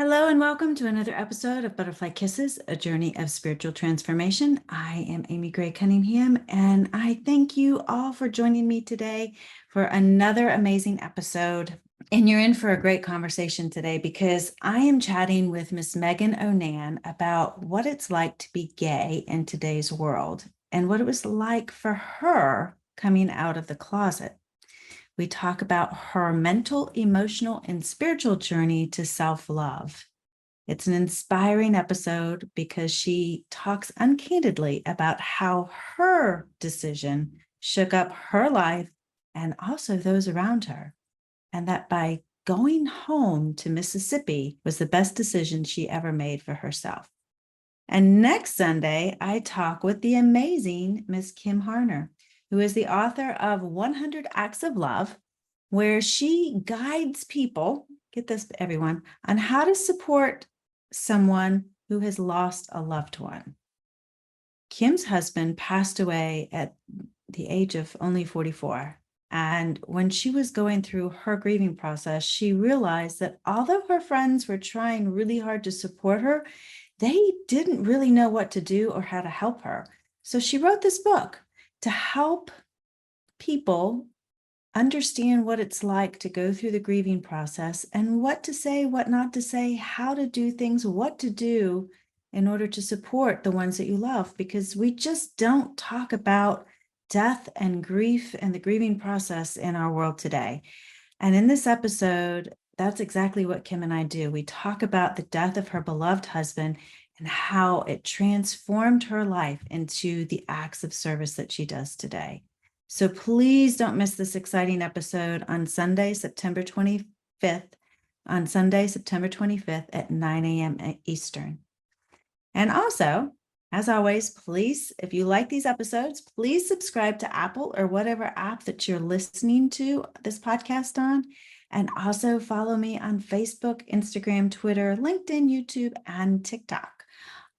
Hello and welcome to another episode of Butterfly Kisses, a journey of spiritual transformation. I am Amy Gray-Cunningham, and I thank you all for joining me today for another amazing episode. And you're in for a great conversation today because I am chatting with Miss Meagan O'Nan about what it's like to be gay in today's world and what it was like for her coming out of the closet. We talk about her mental, emotional, and spiritual journey to self-love. It's an inspiring episode because she talks uncandidly about how her decision shook up her life and also those around her, and that by going home to Mississippi was the best decision she ever made for herself. And next Sunday, I talk with the amazing Miss Kim Harner, who is the author of 100 Acts of Love, where she guides people, get this, everyone, on how to support someone who has lost a loved one. Kim's husband passed away at the age of only 44. And when she was going through her grieving process, she realized that although her friends were trying really hard to support her, they didn't really know what to do or how to help her. So she wrote this book to help people understand what it's like to go through the grieving process and what to say, what not to say, how to do things, what to do in order to support the ones that you love, because we just don't talk about death and grief and the grieving process in our world today. And in this episode, that's exactly what Kim and I do. We talk about the death of her beloved husband and how it transformed her life into the acts of service that she does today. So please don't miss this exciting episode on Sunday, September 25th, at 9 a.m. Eastern. And also, as always, please, if you like these episodes, please subscribe to Apple or whatever app that you're listening to this podcast on. And also follow me on Facebook, Instagram, Twitter, LinkedIn, YouTube, and TikTok.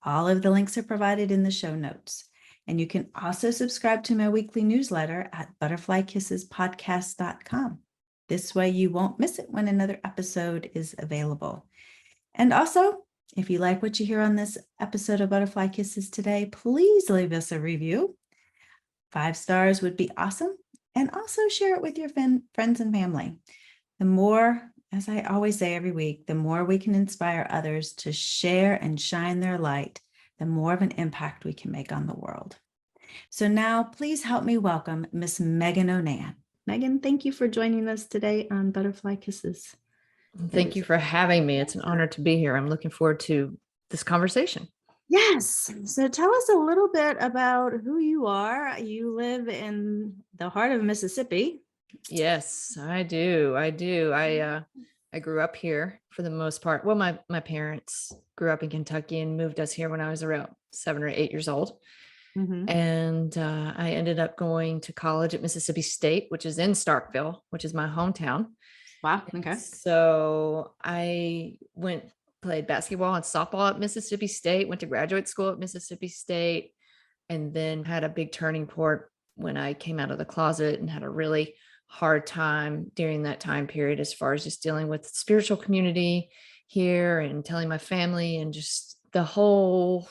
All of the links are provided in the show notes. And you can also subscribe to my weekly newsletter at ButterflyKissesPodcast.com. This way you won't miss it when another episode is available. And also, if you like what you hear on this episode of Butterfly Kisses today, please leave us a review. 5 stars would be awesome. And also share it with your friends and family. The more, as I always say every week, the more we can inspire others to share and shine their light, the more of an impact we can make on the world. So now please help me welcome Miss Meagan O'Nan. Meagan, thank you for joining us today on Butterfly Kisses. Thank you for having me. It's an honor to be here. I'm looking forward to this conversation. Yes. So tell us a little bit about who you are. You live in the heart of Mississippi. Yes, I do. I grew up here for the most part. Well, my parents grew up in Kentucky and moved us here when I was around 7 or 8 years old. Mm-hmm. And I ended up going to college at Mississippi State, which is in Starkville, which is my hometown. Wow. Okay. So I played basketball and softball at Mississippi State, went to graduate school at Mississippi State, and then had a big turning point when I came out of the closet and had a really hard time during that time period as far as just dealing with spiritual community here and telling my family, and just the whole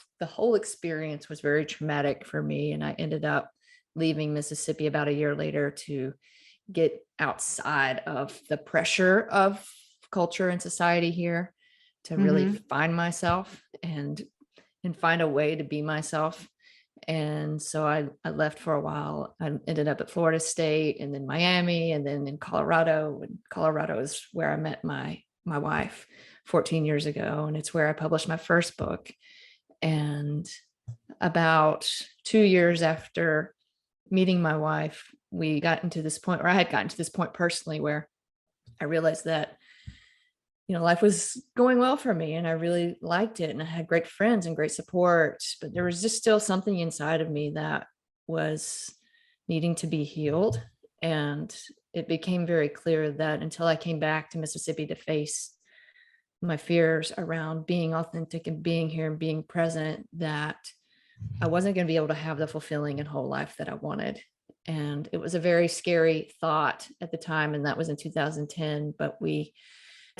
experience was very traumatic for me. And I ended up leaving Mississippi about a year later to get outside of the pressure of culture and society here, to really find myself and find a way to be myself. And so I left for a while. I ended up at Florida State and then Miami and then in Colorado. And Colorado is where I met my wife 14 years ago. And it's where I published my first book. And about 2 years after meeting my wife, we got into this point, or I had gotten to this point personally, where I realized that, life was going well for me and I really liked it. And I had great friends and great support, but there was just still something inside of me that was needing to be healed. And it became very clear that until I came back to Mississippi to face my fears around being authentic and being here and being present, that I wasn't going to be able to have the fulfilling and whole life that I wanted. And it was a very scary thought at the time. And that was in 2010, but we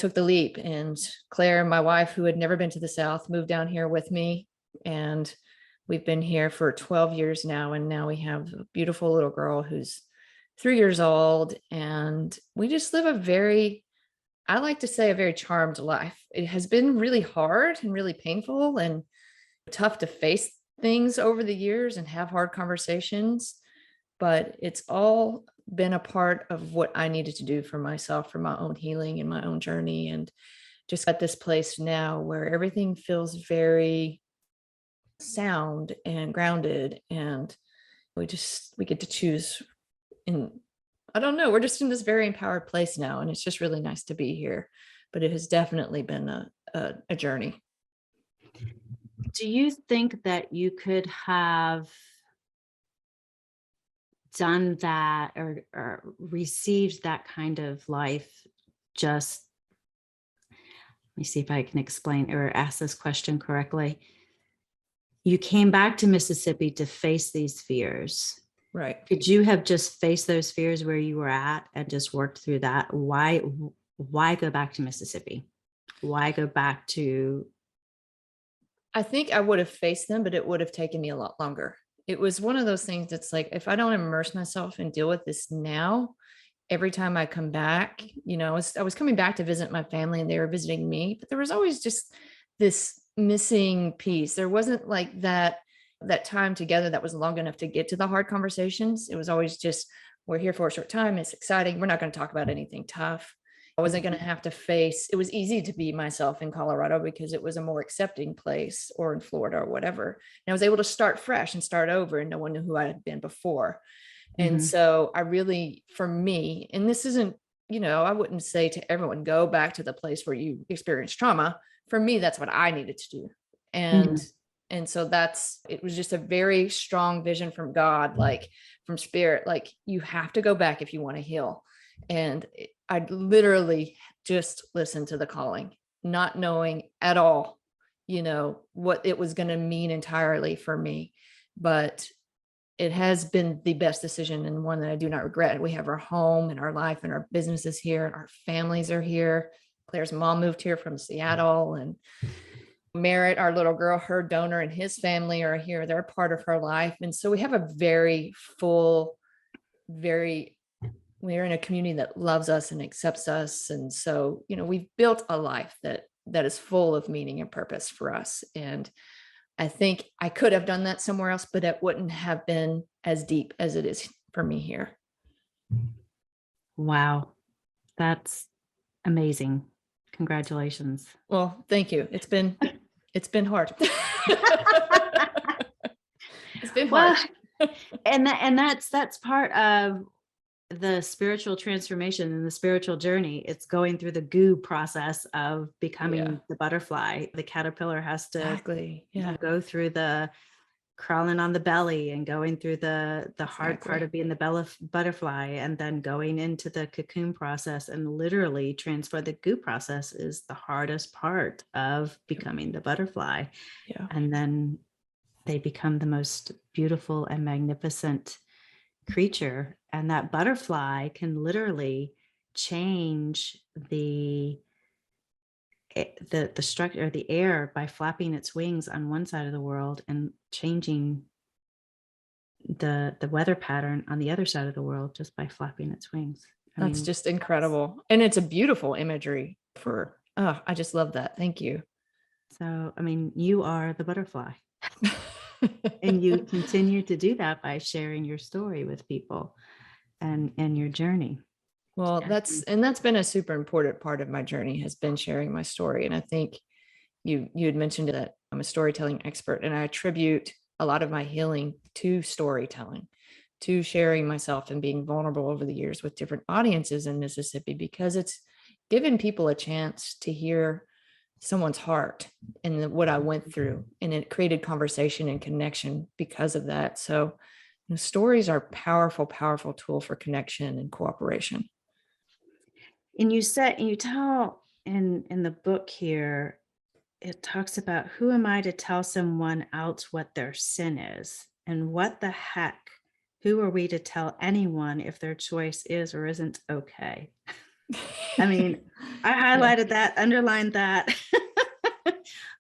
took the leap, and Claire, my wife, who had never been to the South, moved down here with me, and we've been here for 12 years now. And now we have a beautiful little girl who's 3 years old, and we just live a very, I like to say, a very charmed life. It has been really hard and really painful and tough to face things over the years and have hard conversations, but it's all been a part of what I needed to do for myself, for my own healing and my own journey. And just at this place now where everything feels very sound and grounded, and we get to choose. And I don't know, we're just in this very empowered place now, and it's just really nice to be here. But it has definitely been a journey. Do you think that you could have done that or received that kind of life? Just let me see if I can explain or ask this question correctly. You came back to Mississippi to face these fears. Right. Could you have just faced those fears where you were at and just worked through that? Why go back to Mississippi? Why go back to? I think I would have faced them, but it would have taken me a lot longer. It was one of those things that's like, if I don't immerse myself and deal with this now, every time I come back, I was coming back to visit my family and they were visiting me, but there was always just this missing piece. There wasn't like that time together that was long enough to get to the hard conversations. It was always just, we're here for a short time. It's exciting. We're not going to talk about anything tough. I wasn't going to have to face, it was easy to be myself in Colorado because it was a more accepting place, or in Florida or whatever. And I was able to start fresh and start over, and no one knew who I had been before. And so I really, for me, and this isn't, I wouldn't say to everyone, go back to the place where you experienced trauma. For me, that's what I needed to do. And so it was just a very strong vision from God, like from spirit, like you have to go back if you want to heal. And I literally just listened to the calling, not knowing at all, what it was going to mean entirely for me. But it has been the best decision, and one that I do not regret. We have our home and our life and our businesses here, and our families are here. Claire's mom moved here from Seattle, and Merritt, our little girl, her donor, and his family are here. They're a part of her life. And so we have a very full, we're in a community that loves us and accepts us. And so, we've built a life that is full of meaning and purpose for us. And I think I could have done that somewhere else, but it wouldn't have been as deep as it is for me here. Wow. That's amazing. Congratulations. Well, thank you. It's been hard. It's been hard. And that's part of the spiritual transformation and the spiritual journey. It's going through the goo process of becoming the butterfly. The caterpillar has to go through the crawling on the belly and going through the hard part of being the butterfly, and then going into the cocoon process and literally transfer. The goo process is the hardest part of becoming the butterfly. Yeah. And then they become the most beautiful and magnificent creature. And that butterfly can literally change the structure or the air by flapping its wings on one side of the world and changing the weather pattern on the other side of the world just by flapping its wings. That's just incredible. And it's a beautiful imagery I just love that. Thank you. So, you are the butterfly. And you continue to do that by sharing your story with people and your journey. Well, that's been a super important part of my journey, has been sharing my story. And I think you had mentioned that I'm a storytelling expert, and I attribute a lot of my healing to storytelling, to sharing myself and being vulnerable over the years with different audiences in Mississippi, because it's given people a chance to hear someone's heart and what I went through, and it created conversation and connection because of that. So stories are a powerful, powerful tool for connection and cooperation. And you tell in the book here, it talks about, who am I to tell someone else what their sin is? And what the heck, who are we to tell anyone if their choice is or isn't okay? I mean, I Yeah. highlighted that, underlined that.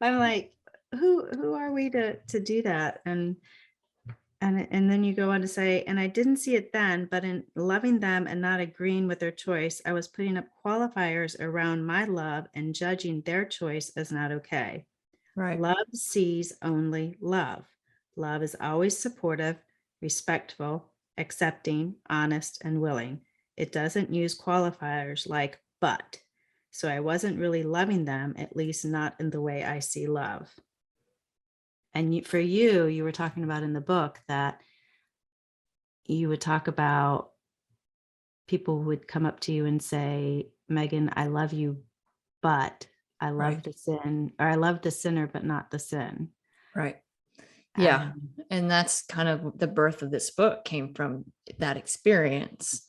I'm like, who are we to do that? And then you go on to say, and I didn't see it then, but in loving them and not agreeing with their choice, I was putting up qualifiers around my love and judging their choice as not okay. Right. Love sees only love. Love is always supportive, respectful, accepting, honest, and willing. It doesn't use qualifiers like but. So I wasn't really loving them, at least not in the way I see love. And for you, you were talking about in the book that you would talk about people would come up to you and say, Meagan, I love you, but I love Right. the sin, or I love the sinner, but not the sin. Right. Yeah. Um, And that's kind of the birth of this book came from that experience.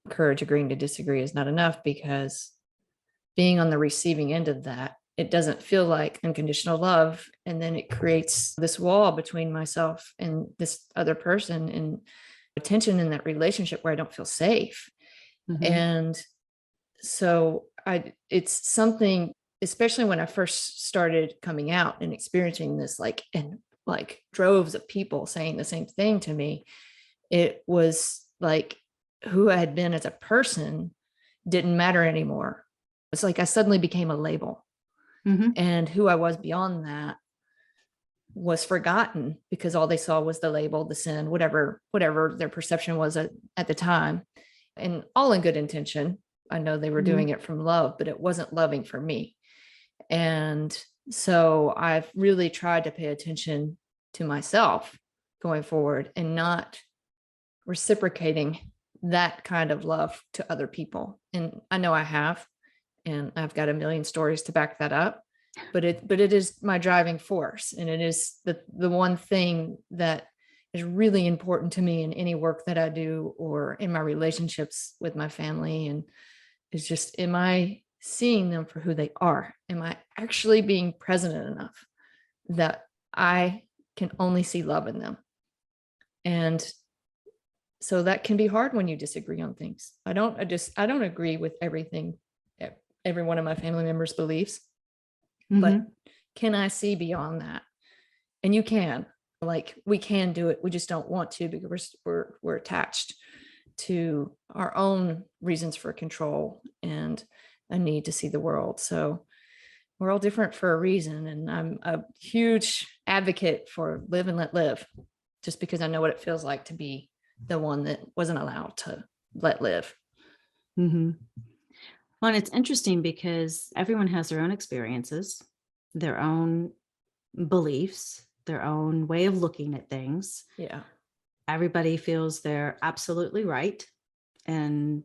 Courage agreeing to disagree is not enough, because being on the receiving end of that, it doesn't feel like unconditional love. And then it creates this wall between myself and this other person, and tension in that relationship where I don't feel safe. mhm, And so it's something, especially when I first started coming out and experiencing this, like, and like droves of people saying the same thing to me, it was like who I had been as a person didn't matter anymore. It's like I suddenly became a label, mhm. and who I was beyond that was forgotten, because all they saw was the label, the sin, whatever their perception was at the time, and all in good intention. I know they were Mhm. doing it from love, but it wasn't loving for me. And so I've really tried to pay attention to myself going forward, and not reciprocating that kind of love to other people. And I know I have, and I've got a million stories to back that up. But it is my driving force, and it is the one thing that is really important to me in any work that I do, or in my relationships with my family. And it's just, am I seeing them for who they are? Am I actually being present enough that I can only see love in them? And so that can be hard when you disagree on things. I don't agree with everything every one of my family members' beliefs, but Mhm. can I see beyond that? And you can, like, we can do it. We just don't want to, because we're attached to our own reasons for control and a need to see the world. So we're all different for a reason. And I'm a huge advocate for live and let live, just because I know what it feels like to be the one that wasn't allowed to let live. Mhm. Well, and it's interesting because everyone has their own experiences, their own beliefs, their own way of looking at things. Yeah. Everybody feels they're absolutely right, and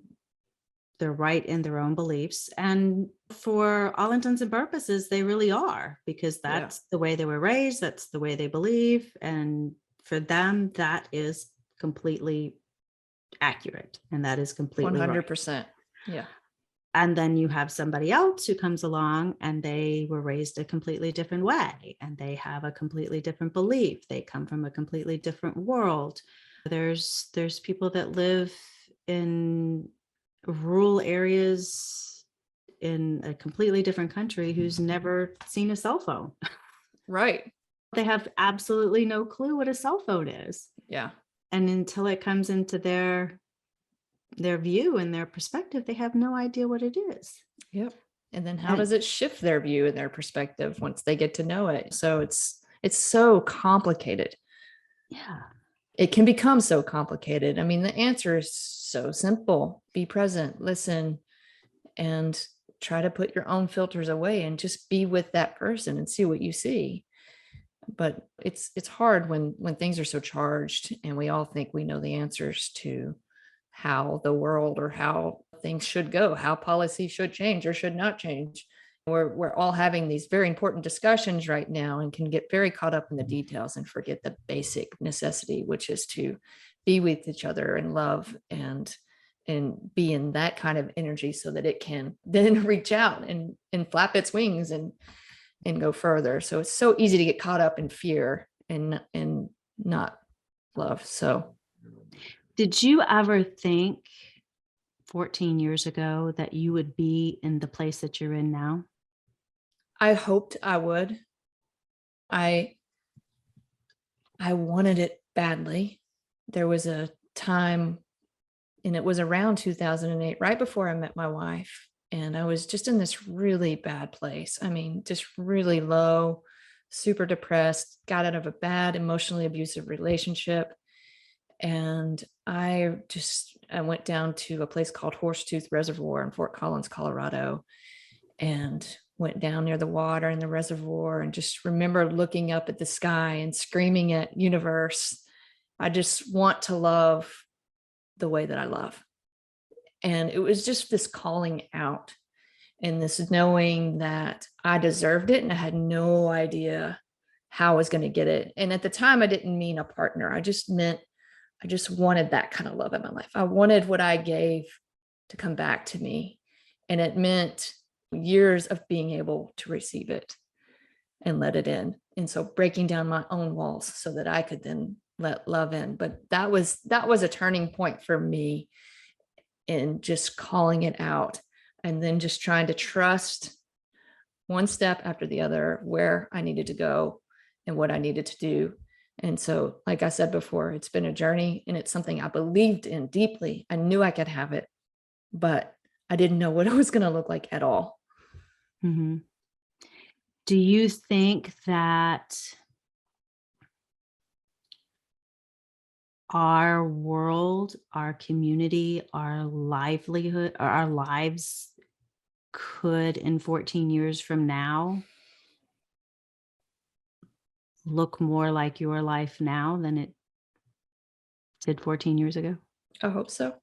they're right in their own beliefs. And for all intents and purposes, they really are, because Yeah. that's the way they were raised, that's the way they believe. And for them, that is completely accurate, and that is completely right. 100%. Yeah. And then you have somebody else who comes along and they were raised a completely different way, and they have a completely different belief. They come from a completely different world. There's people that live in rural areas in a completely different country who's never seen a cell phone. Right. They have absolutely no clue what a cell phone is. Yeah. And until it comes into their view and their perspective, they have no idea what it is. Yep. And then how And does it shift their view and their perspective once they get to know it? So it's so complicated. yeah. It can become so complicated. I mean, the answer is so simple. Be present, listen, and try to put your own filters away and just be with that person and see what you see. But it's hard when things are so charged, and we all think we know the answers to how the world or how things should go, how policy should change or should not change. We're all having these very important discussions right now, and can get very caught up in the details and forget the basic necessity, which is to be with each other and love, and be in that kind of energy, so that it can then reach out and flap its wings and go further. So it's so easy to get caught up in fear and not love. So Did you ever think 14 years ago that you would be in the place that you're in now? I hoped I would. I wanted it badly. There was a time, and it was around 2008, right before I met my wife. And I was just in this really bad place. I mean, just really low, super depressed, got out of a bad, emotionally abusive relationship. And I went down to a place called Horsetooth Reservoir in Fort Collins, Colorado, and went down near the water in the reservoir, and just remember looking up at the sky and screaming at universe, I just want to love the way that I love. And it was just this calling out and this knowing that I deserved it, and I had no idea how I was going to get it. And at the time, I didn't mean a partner. I just wanted that kind of love in my life. I wanted what I gave to come back to me. And it meant years of being able to receive it and let it in. And so breaking down my own walls so that I could then let love in. But that was a turning point for me in just calling it out, and then just trying to trust one step after the other where I needed to go and what I needed to do. And so, like I said before, it's been a journey, and it's something I believed in deeply. I knew I could have it, but I didn't know what it was going to look like at all. Mm-hmm. Do you think that our world, our community, our livelihood, or our lives could in 14 years from now look more like your life now than it did 14 years ago? I hope so.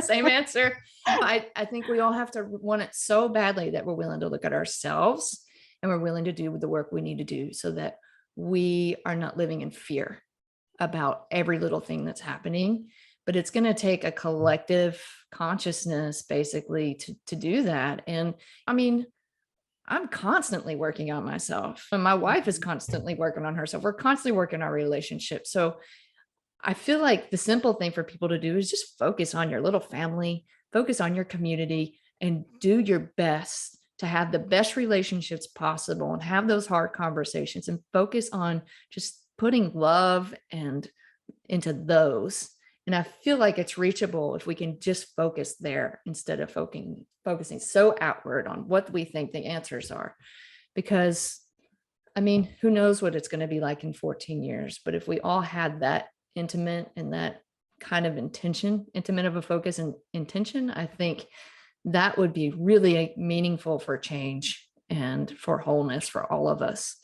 Same answer. I think we all have to want it so badly that we're willing to look at ourselves, and we're willing to do the work we need to do so that we are not living in fear about every little thing that's happening. But it's going to take a collective consciousness basically to do that. And I mean, I'm constantly working on myself, and my wife is constantly working on herself. We're constantly working our relationship. So I feel like the simple thing for people to do is just focus on your little family, focus on your community, and do your best to have the best relationships possible, and have those hard conversations, and focus on just putting love and into those. And I feel like it's reachable if we can just focus there instead of focusing so outward on what we think the answers are. Because I mean, who knows what it's going to be like in 14 years, but if we all had that intimate and that kind of intimate of a focus and intention, I think that would be really meaningful for change and for wholeness for all of us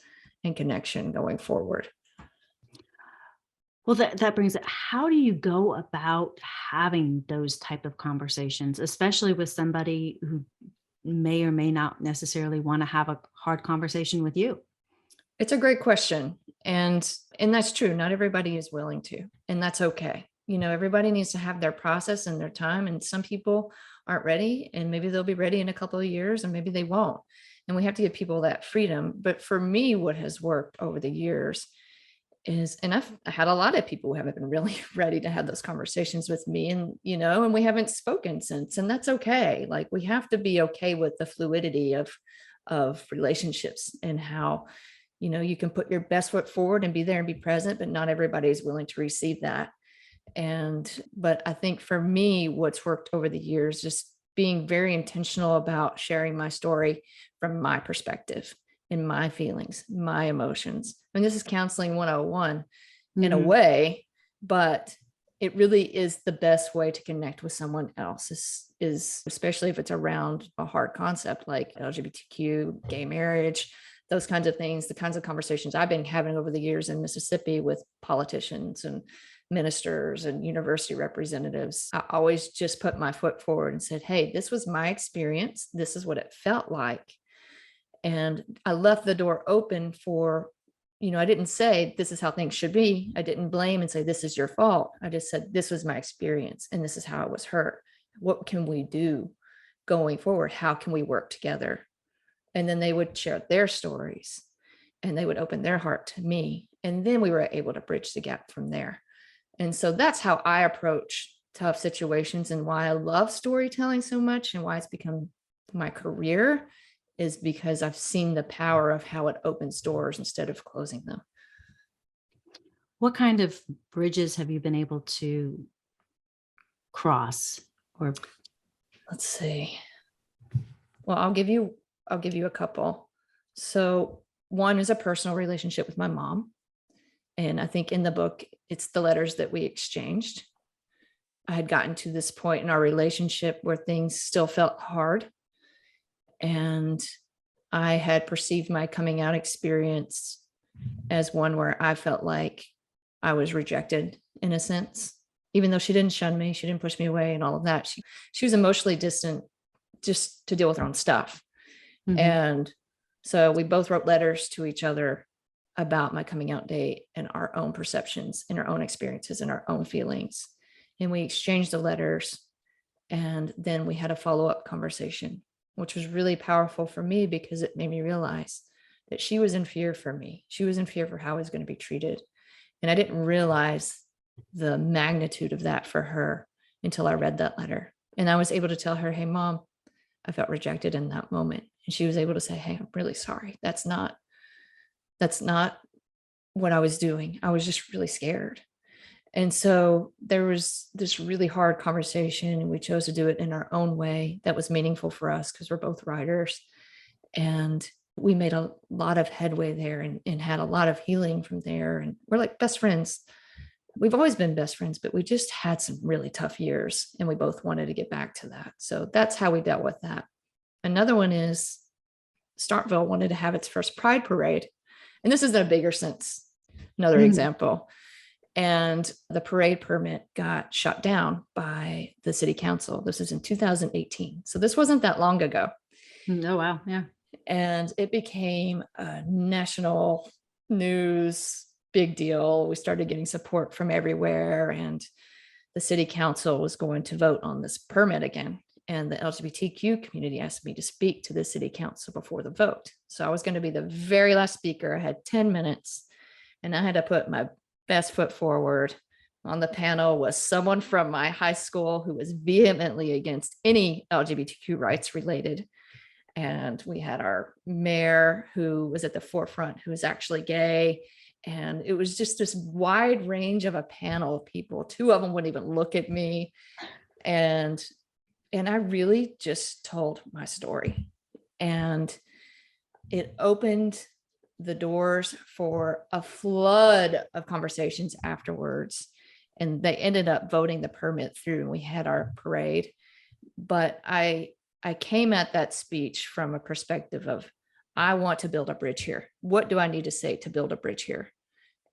and connection going forward. Well, that brings it. How do you go about having those type of conversations, especially with somebody who may or may not necessarily want to have a hard conversation with you? It's a great question. And that's true. Not everybody is willing to, and that's okay. You know, everybody needs to have their process and their time. And some people aren't ready, and maybe they'll be ready in a couple of years, and maybe they won't. And we have to give people that freedom. But for me, what has worked over the years is, and I've had a lot of people who haven't been really ready to have those conversations with me, and, you know, and we haven't spoken since, and that's okay. Like, we have to be okay with the fluidity of relationships, and how, you know, you can put your best foot forward and be there and be present, but not everybody is willing to receive that. But I think for me, what's worked over the years, just being very intentional about sharing my story from my perspective and my feelings, my emotions. I mean, this is counseling 101 in a way, but it really is the best way to connect with someone else, is especially if it's around a hard concept like LGBTQ, gay marriage, those kinds of things, the kinds of conversations I've been having over the years in Mississippi with politicians and ministers and university representatives. I always just put my foot forward and said, hey, this was my experience. This is what it felt like. And I left the door open for, you know, I didn't say this is how things should be. I didn't blame and say, this is your fault. I just said, this was my experience, and this is how I was hurt. What can we do going forward? How can we work together? And then they would share their stories, and they would open their heart to me. And then we were able to bridge the gap from there. And so that's how I approach tough situations and why I love storytelling so much and why it's become my career is because I've seen the power of how it opens doors instead of closing them. What kind of bridges have you been able to cross? Or Let's see. Well, I'll give you a couple. So one is a personal relationship with my mom. And I think in the book, it's the letters that we exchanged. I had gotten to this point in our relationship where things still felt hard. And I had perceived my coming out experience as one where I felt like I was rejected in a sense, even though she didn't shun me, she didn't push me away and all of that. She was emotionally distant just to deal with her own stuff. Mhm. And so we both wrote letters to each other about my coming out date and our own perceptions and our own experiences and our own feelings. And we exchanged the letters. And then we had a follow-up conversation, which was really powerful for me because it made me realize that she was in fear for me. She was in fear for how I was going to be treated. And I didn't realize the magnitude of that for her until I read that letter. And I was able to tell her, hey, Mom, I felt rejected in that moment. And she was able to say, hey, I'm really sorry. That's not what I was doing. I was just really scared. And so there was this really hard conversation, and we chose to do it in our own way that was meaningful for us because we're both writers. And we made a lot of headway there and had a lot of healing from there. And we're like best friends. We've always been best friends, but we just had some really tough years and we both wanted to get back to that. So that's how we dealt with that. Another one is Starkville wanted to have its first Pride parade. And this is in a bigger sense, another example. And the parade permit got shut down by the city council. This is in 2018. So this wasn't that long ago. Oh, wow. Yeah. And it became a national news big deal. We started getting support from everywhere. And the city council was going to vote on this permit again. And the LGBTQ community asked me to speak to the city council before the vote. So I was going to be the very last speaker. I had 10 minutes and I had to put my best foot forward. On the panel was someone from my high school who was vehemently against any LGBTQ rights related. And we had our mayor who was at the forefront, who was actually gay. And it was just this wide range of a panel of people. Two of them wouldn't even look at me. And I really just told my story. And it opened the doors for a flood of conversations afterwards. And they ended up voting the permit through and we had our parade. But I came at that speech from a perspective of, I want to build a bridge here. What do I need to say to build a bridge here?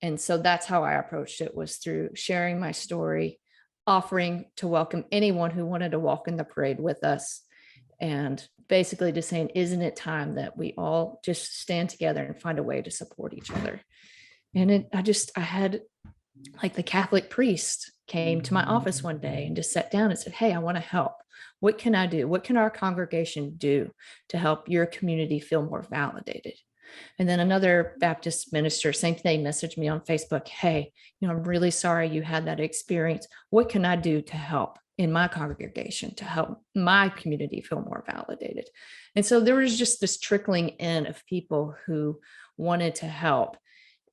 And so that's how I approached it, was through sharing my story, offering to welcome anyone who wanted to walk in the parade with us. And basically just saying, isn't it time that we all just stand together and find a way to support each other? And I had like the Catholic priest came to my office one day and just sat down and said, hey, I want to help. What can I do? What can our congregation do to help your community feel more validated? And then another Baptist minister, same thing, messaged me on Facebook. Hey, I'm really sorry you had that experience. What can I do to help in my congregation to help my community feel more validated? And so there was just this trickling in of people who wanted to help.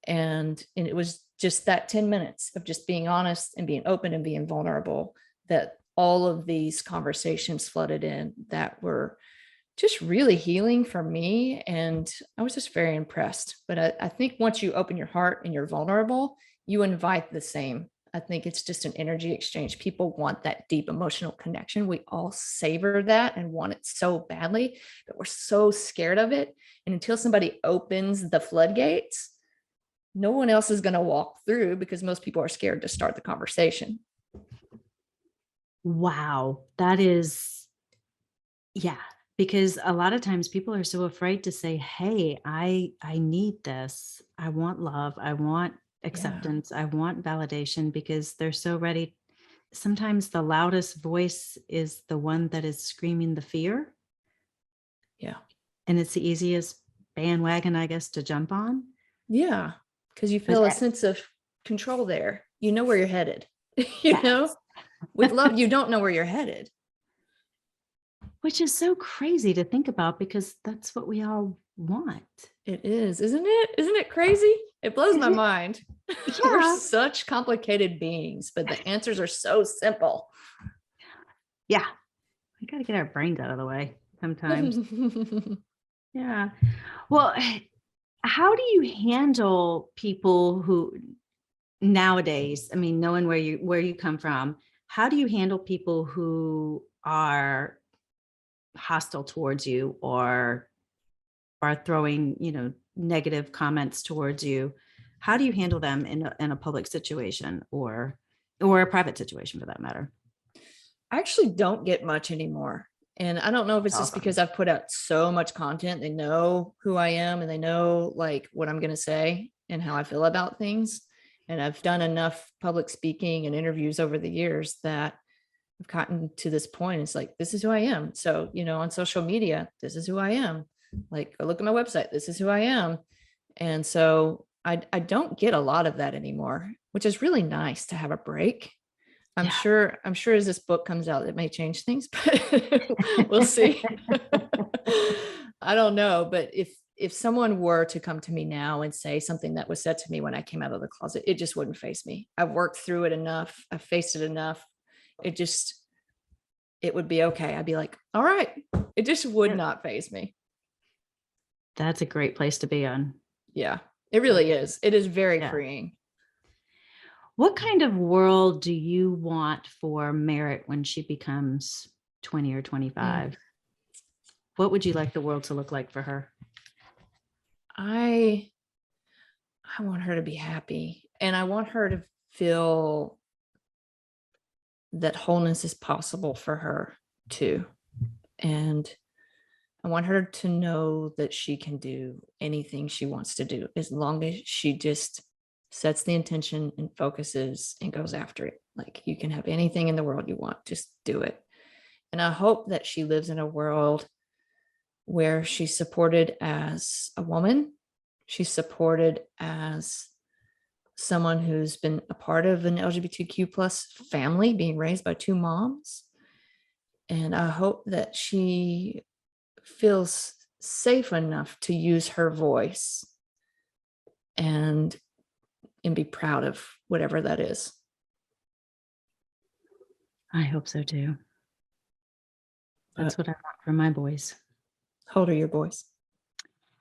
And it was just that 10 minutes of just being honest and being open and being vulnerable that all of these conversations flooded in that were just really healing for me. And I was just very impressed. But I think once you open your heart and you're vulnerable, you invite the same. I think it's just an energy exchange. People want that deep emotional connection. We all savor that and want it so badly, but we're so scared of it. And until somebody opens the floodgates, no one else is going to walk through because most people are scared to start the conversation. Wow. That is, yeah. Because a lot of times people are so afraid to say, hey, I need this. I want love. I want acceptance. I want validation, because they're so ready. Sometimes the loudest voice is the one that is screaming the fear. Yeah. And it's the easiest bandwagon, I guess, to jump on. Yeah. Because you feel a sense of control there. You know where you're headed, you know? with love, you don't know where you're headed. Which is so crazy to think about because that's what we all want. It is, isn't it? Isn't it crazy? It blows my mind. We're Yeah. such complicated beings, but the answers are so simple. Yeah. We got to get our brains out of the way sometimes. Yeah. Well, how do you handle people who nowadays, I mean, knowing where you come from, how do you handle people who are hostile towards you or are throwing, negative comments towards you? How do you handle them in a public situation or a private situation for that matter? I actually don't get much anymore. And I don't know if it's just Awesome. because I've put out so much content. They know who I am and they know like what I'm going to say and how I feel about things. And I've done enough public speaking and interviews over the years that I've gotten to this point. It's like, this is who I am. So, on social media, this is who I am. Like, go look at my website. This is who I am. And so I don't get a lot of that anymore, which is really nice to have a break. I'm sure as this book comes out, it may change things, but we'll see. I don't know. But if someone were to come to me now and say something that was said to me when I came out of the closet, it just wouldn't faze me. I've worked through it enough. I've faced it enough. It would be okay. I'd be like, all right. It just would not faze me. That's a great place to be on. Yeah, it really is. It is very freeing. What kind of world do you want for Merritt when she becomes 20 or 25? What would you like the world to look like for her? I want her to be happy, and I want her to feel that wholeness is possible for her too. And I want her to know that she can do anything she wants to do as long as she just sets the intention and focuses and goes after it. Like, you can have anything in the world you want, just do it. And I hope that she lives in a world where she's supported as a woman. She's supported as someone who's been a part of an LGBTQ plus family, being raised by two moms. And I hope that she feels safe enough to use her voice and be proud of whatever that is. I hope so too. That's what I want for my boys. How old are your boys?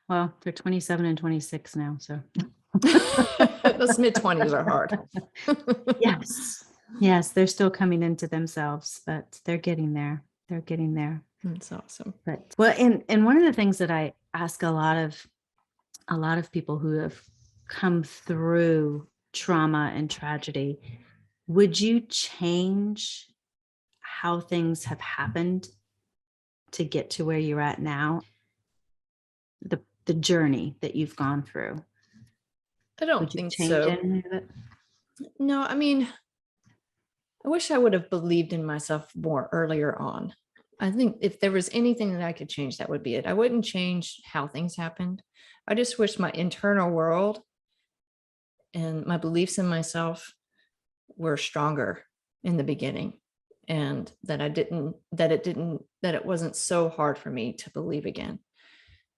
Well, they're 27 and 26 now, so. Those mid-20s are hard. Yes, they're still coming into themselves, but they're getting there. That's awesome. But and one of the things that I ask a lot of people who have come through trauma and tragedy, would you change how things have happened to get to where you're at now? The journey that you've gone through. I don't think so. Any of it? No, I mean, I wish I would have believed in myself more earlier on. I think if there was anything that I could change, that would be it. I wouldn't change how things happened. I just wish my internal world and my beliefs in myself were stronger in the beginning, and that it wasn't so hard for me to believe again.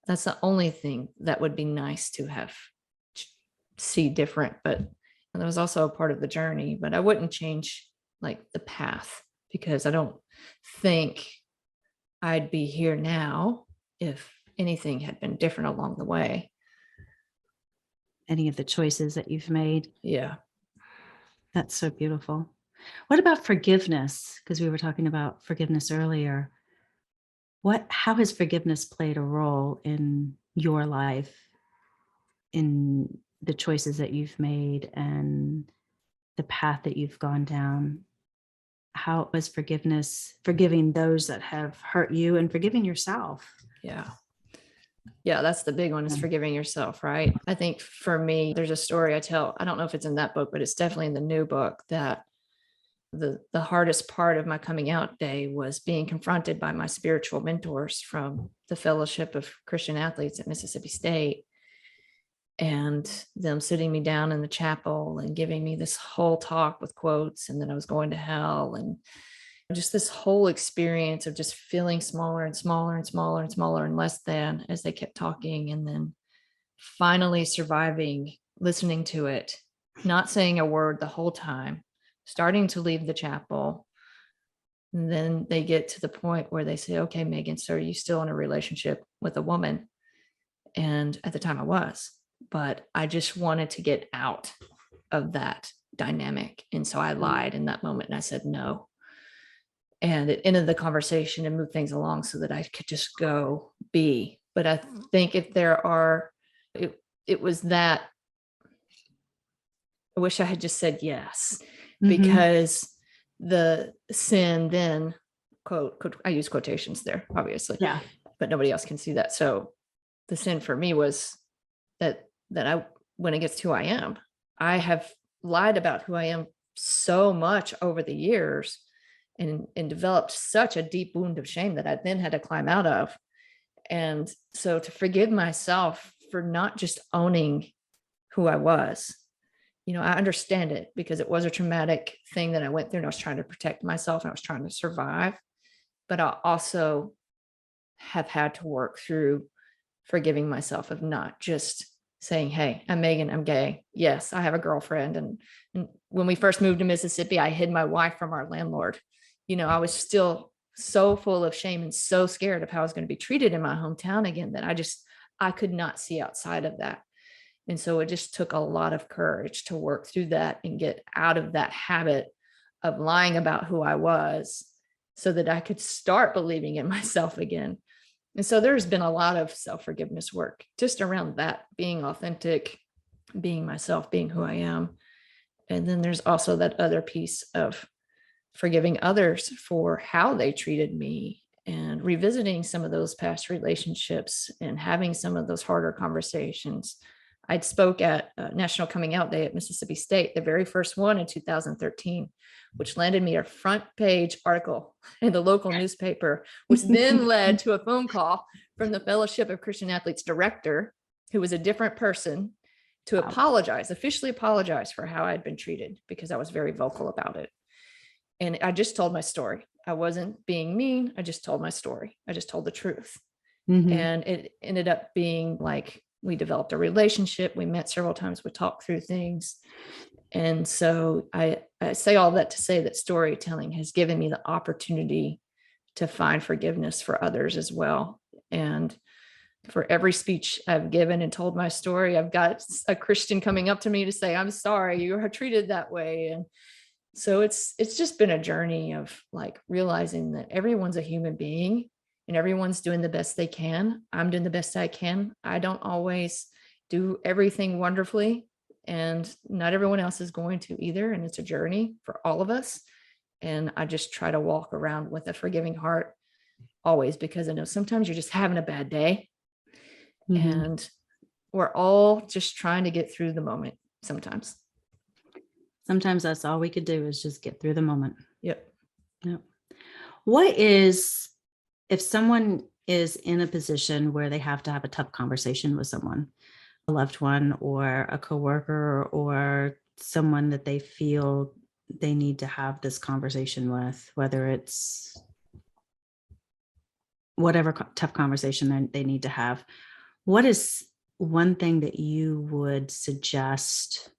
That's the only thing that would be nice to have see different, but that was also a part of the journey. But I wouldn't change like the path, because I don't think I'd be here now if anything had been different along the way. Any of the choices that you've made. Yeah. That's so beautiful. What about forgiveness? Because we were talking about forgiveness earlier. How has forgiveness played a role in your life, in the choices that you've made and the path that you've gone down? How was forgiveness, forgiving those that have hurt you and forgiving yourself? Yeah, that's the big one, is forgiving yourself, right? I think for me, there's a story I tell. I don't know if it's in that book, but it's definitely in the new book, that the hardest part of my coming out day was being confronted by my spiritual mentors from the Fellowship of Christian Athletes at Mississippi State. and them sitting me down in the chapel and giving me this whole talk with quotes, and then I was going to hell, and just this whole experience of just feeling smaller and smaller and smaller and smaller and less than as they kept talking, and then finally surviving, listening to it, not saying a word the whole time, starting to leave the chapel. And then they get to the point where they say, okay, Meagan, so are you still in a relationship with a woman? And at the time I was, but I just wanted to get out of that dynamic. And so I lied in that moment and I said no. And it ended the conversation and moved things along so that I could just go be. But I think if there are, it was that I wish I had just said yes, because the sin then, quote, I use quotations there, obviously, Yeah. but nobody else can see that. So the sin for me was that I went against who I am. I have lied about who I am so much over the years and developed such a deep wound of shame that I then had to climb out of. And so to forgive myself for not just owning who I was, I understand it because it was a traumatic thing that I went through, and I was trying to protect myself and I was trying to survive. But I also have had to work through forgiving myself of not just saying, hey, I'm Meagan, I'm gay. Yes, I have a girlfriend. And when we first moved to Mississippi, I hid my wife from our landlord. I was still so full of shame and so scared of how I was going to be treated in my hometown again that I could not see outside of that. And so it just took a lot of courage to work through that and get out of that habit of lying about who I was so that I could start believing in myself again. And so there's been a lot of self-forgiveness work just around that, being authentic, being myself, being who I am. And then there's also that other piece of forgiving others for how they treated me and revisiting some of those past relationships and having some of those harder conversations. I'd spoke at National Coming Out Day at Mississippi State, the very first one in 2013, which landed me a front page article in the local newspaper, which then led to a phone call from the Fellowship of Christian Athletes director, who was a different person, to officially apologize for how I'd been treated because I was very vocal about it. And I just told my story. I wasn't being mean. I just told my story. I just told the truth. And it ended up being like, we developed a relationship. We met several times. We talked through things. And so I say all that to say that storytelling has given me the opportunity to find forgiveness for others as well. And for every speech I've given and told my story, I've got a Christian coming up to me to say, I'm sorry you were treated that way. And so it's just been a journey of like realizing that everyone's a human being and everyone's doing the best they can. I'm doing the best I can. I don't always do everything wonderfully, and not everyone else is going to either. And it's a journey for all of us. And I just try to walk around with a forgiving heart always, because I know sometimes you're just having a bad day and we're all just trying to get through the moment sometimes. Sometimes that's all we could do is just get through the moment. Yep. What is, if someone is in a position where they have to have a tough conversation with someone, a loved one or a coworker or someone that they feel they need to have this conversation with, whether it's whatever tough conversation they need to have, what is one thing that you would suggest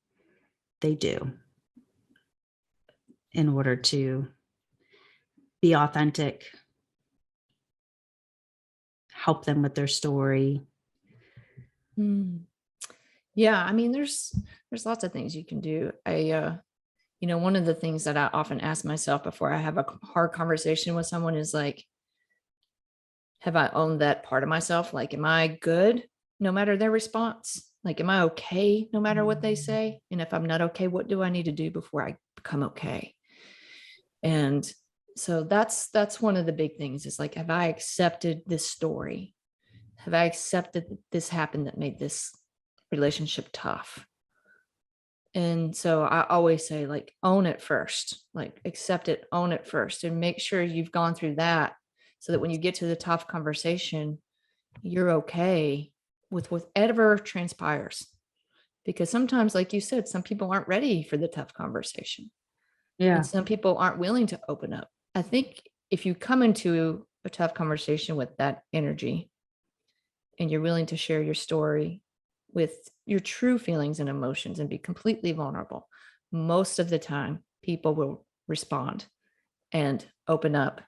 they do in order to be authentic, help them with their story? Yeah, I mean, there's lots of things you can do. One of the things that I often ask myself before I have a hard conversation with someone is like, have I owned that part of myself? Like, am I good no matter their response? Like, am I okay no matter what they say? And if I'm not okay, what do I need to do before I become okay? And so that's one of the big things is like, have I accepted this story? Have I accepted that this happened that made this relationship tough? And so I always say, like, own it first, like accept it, own it first, and make sure you've gone through that so that when you get to the tough conversation, you're okay with whatever transpires. because sometimes, like you said, some people aren't ready for the tough conversation. Yeah. And some people aren't willing to open up. I think if you come into a tough conversation with that energy and you're willing to share your story with your true feelings and emotions and be completely vulnerable, most of the time people will respond and open up,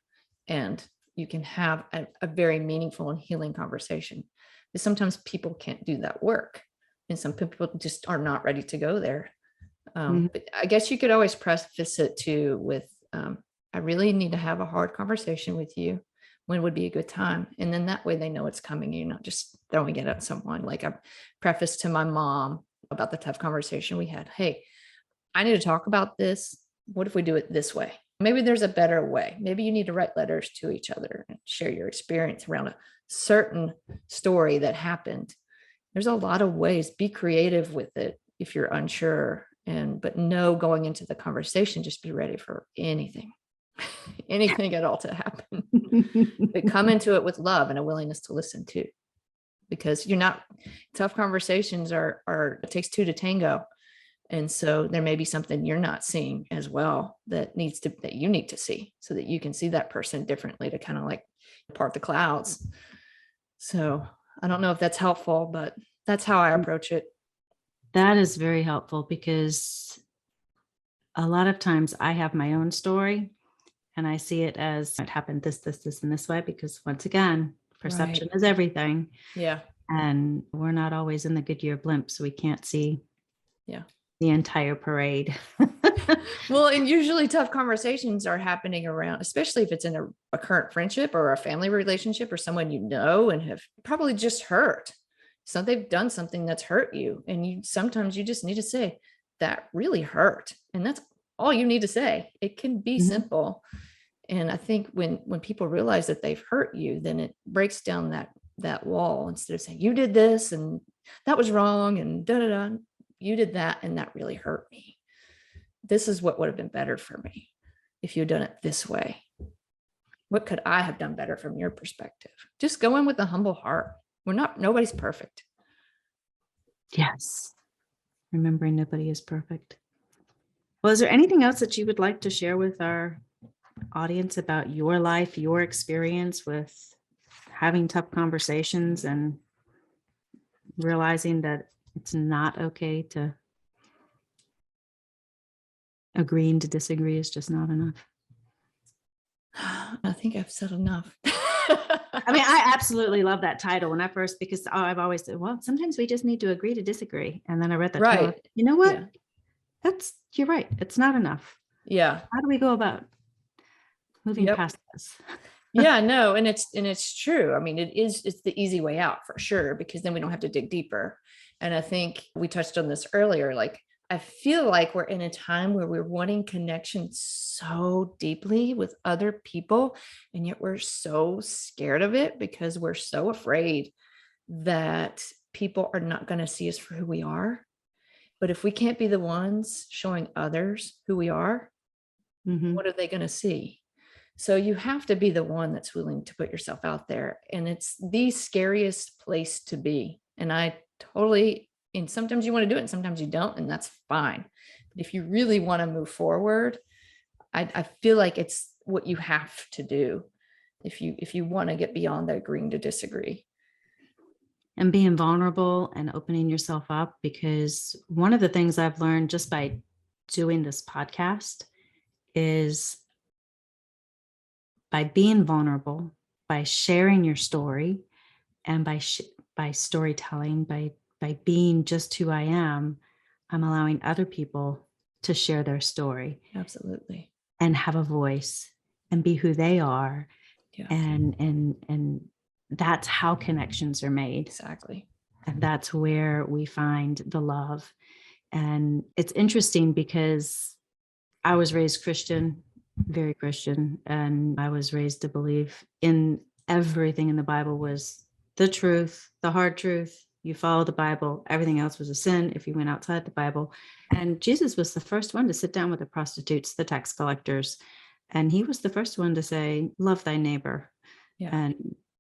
and you can have a very meaningful and healing conversation. But sometimes people can't do that work, and some people just are not ready to go there. But I guess you could always preface it too with, I really need to have a hard conversation with you. When would be a good time? And then that way they know it's coming. You're not just throwing it at someone. Like I prefaced to my mom about the tough conversation we had. Hey, I need to talk about this. What if we do it this way? Maybe there's a better way. Maybe you need to write letters to each other and share your experience around a certain story that happened. There's a lot of ways. Be creative with it if you're unsure. But no, going into the conversation, just be ready for anything, anything at all to happen. But come into it with love and a willingness to listen too, because tough conversations it takes two to tango. And so there may be something you're not seeing as well that you need to see, so that you can see that person differently, to kind of like part the clouds. So I don't know if that's helpful, but that's how I approach it. That is very helpful, because a lot of times I have my own story and I see it as it happened this, and this way, because once again, perception is everything. Yeah. And we're not always in the Goodyear blimp, so we can't see the entire parade. Well, and usually tough conversations are happening around, especially if it's in a current friendship or a family relationship or someone you know and have probably just hurt. So they've done something that's hurt you. And sometimes you just need to say, that really hurt. And that's all you need to say. It can be simple. And I think when people realize that they've hurt you, then it breaks down that wall. Instead of saying, you did this and that was wrong and you did that and that really hurt me. This is what would have been better for me if you'd done it this way. What could I have done better from your perspective? Just go in with a humble heart. Nobody's perfect. Yes. Remembering nobody is perfect. Well, is there anything else that you would like to share with our audience about your life, your experience with having tough conversations and realizing that it's not okay to agreeing to disagree is just not enough? I think I've said enough. I mean, I absolutely love that title when I first, because I've always said, well, sometimes we just need to agree to disagree. And then I read that title. Right. You know what? Yeah. You're right. It's not enough. Yeah. How do we go about moving past this? Yeah, no. And it's true. I mean, it's the easy way out for sure, because then we don't have to dig deeper. And I think we touched on this earlier. Like, I feel like we're in a time where we're wanting connection so deeply with other people, and yet we're so scared of it because we're so afraid that people are not going to see us for who we are. But if we can't be the ones showing others who we are, what are they going to see? So you have to be the one that's willing to put yourself out there. And it's the scariest place to be. And and sometimes you want to do it and sometimes you don't, and that's fine. But if you really want to move forward, I feel like it's what you have to do if you want to get beyond the agreeing to disagree. And being vulnerable and opening yourself up, because one of the things I've learned just by doing this podcast is by being vulnerable, by sharing your story, and by storytelling, by being just who I am, I'm allowing other people to share their story. Absolutely. And have a voice and be who they are. Yeah. And that's how connections are made. Exactly. And that's where we find the love. And it's interesting because I was raised Christian, very Christian, and I was raised to believe in everything in the Bible was the truth, the hard truth. You follow the Bible, everything else was a sin if you went outside the Bible. And Jesus was the first one to sit down with the prostitutes, the tax collectors. And he was the first one to say, love thy neighbor. Yeah.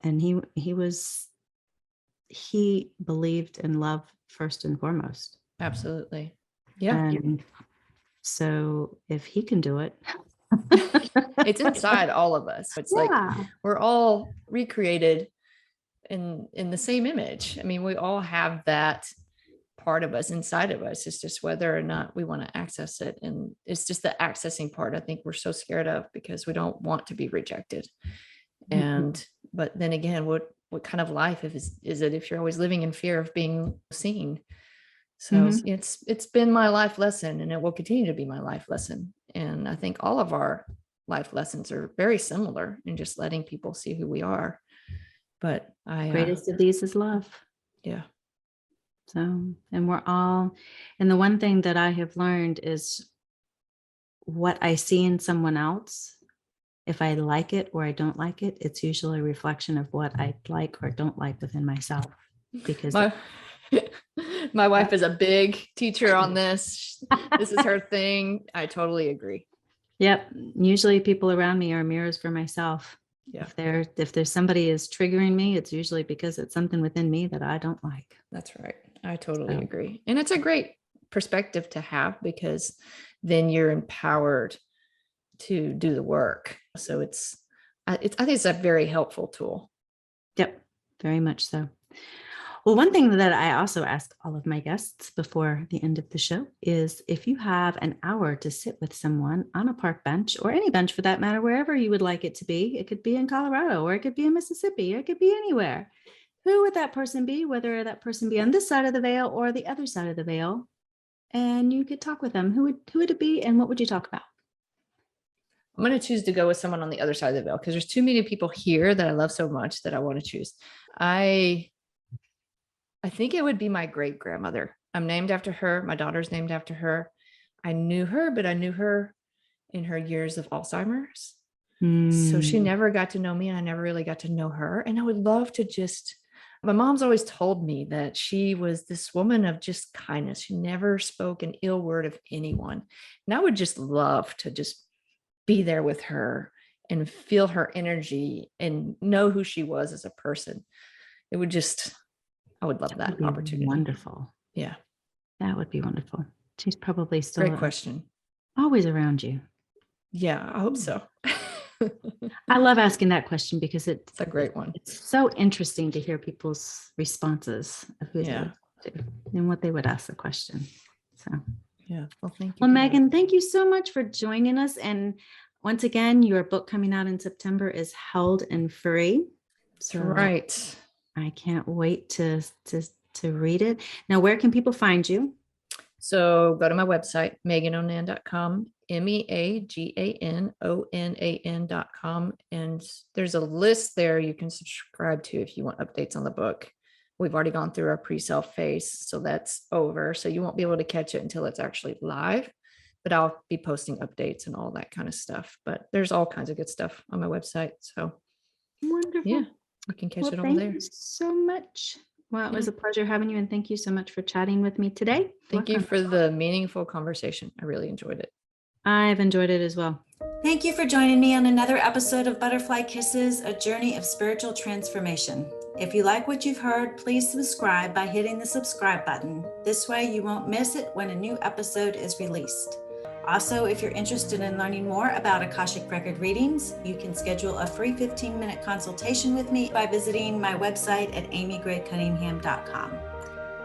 And he believed in love first and foremost. Absolutely. Yeah. And so if he can do it. It's inside all of us. It's like we're all recreated in the same image. I mean, we all have that part of us inside of us. It's just whether or not we want to access it. And it's just the accessing part I think we're so scared of, because we don't want to be rejected. And but then again, what kind of life is it if you're always living in fear of being seen? So it's been my life lesson, and it will continue to be my life lesson. And I think all of our life lessons are very similar in just letting people see who we are. But greatest of these is love. Yeah. So, and we're all, and the one thing that I have learned is what I see in someone else, if I like it or I don't like it, it's usually a reflection of what I like or don't like within myself. Because my wife is a big teacher on this. This is her thing. I totally agree. Yep. Usually people around me are mirrors for myself. Yeah. If there's somebody is triggering me, it's usually because it's something within me that I don't like. That's right. I totally agree. And it's a great perspective to have, because then you're empowered to do the work. So I think it's a very helpful tool. Yep. Very much so. Well, one thing that I also ask all of my guests before the end of the show is if you have an hour to sit with someone on a park bench, or any bench for that matter, wherever you would like it to be. It could be in Colorado, or it could be in Mississippi, or it could be anywhere. Who would that person be, whether that person be on this side of the veil or the other side of the veil? And you could talk with them. Who would it be, and what would you talk about? I'm going to choose to go with someone on the other side of the veil, because there's too many people here that I love so much that I want to choose. I think it would be my great grandmother. I'm named after her. My daughter's named after her. I knew her, but I knew her in her years of Alzheimer's. So she never got to know me, and I never really got to know her. And I would love to my mom's always told me that she was this woman of just kindness. She never spoke an ill word of anyone. And I would just love to just be there with her and feel her energy and know who she was as a person. I would love that opportunity. Wonderful. Yeah. That would be wonderful. She's probably still Great question. Always around you. Yeah, I hope so. I love asking that question because it's a great one. It's so interesting to hear people's responses of who they would do and what they would ask the question. So yeah. Well, thank you. Well, Meagan, thank you so much for joining us. And once again, your book coming out in September is Held and Free. So right. I can't wait to read it. Now, where can people find you? So go to my website, meaganonan.com, MEAGANONAN.com. And there's a list there you can subscribe to if you want updates on the book. We've already gone through our pre-sale phase, so that's over. So you won't be able to catch it until it's actually live, but I'll be posting updates and all that kind of stuff. But there's all kinds of good stuff on my website. So wonderful. Yeah, you can catch it over there. Thank you so much. Well, it was a pleasure having you, and thank you so much for chatting with me today. Thank you for the meaningful conversation. I really enjoyed it. I've enjoyed it as well. Thank you for joining me on another episode of Butterfly Kisses, a journey of spiritual transformation. If you like what you've heard, please subscribe by hitting the subscribe button. This way you won't miss it when a new episode is released. Also, if you're interested in learning more about Akashic Record readings, you can schedule a free 15-minute consultation with me by visiting my website at amygray-cunningham.com.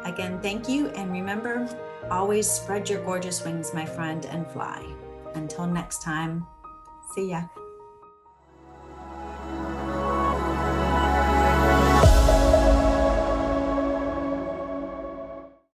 Again, thank you, and remember, always spread your gorgeous wings, my friend, and fly. Until next time, see ya.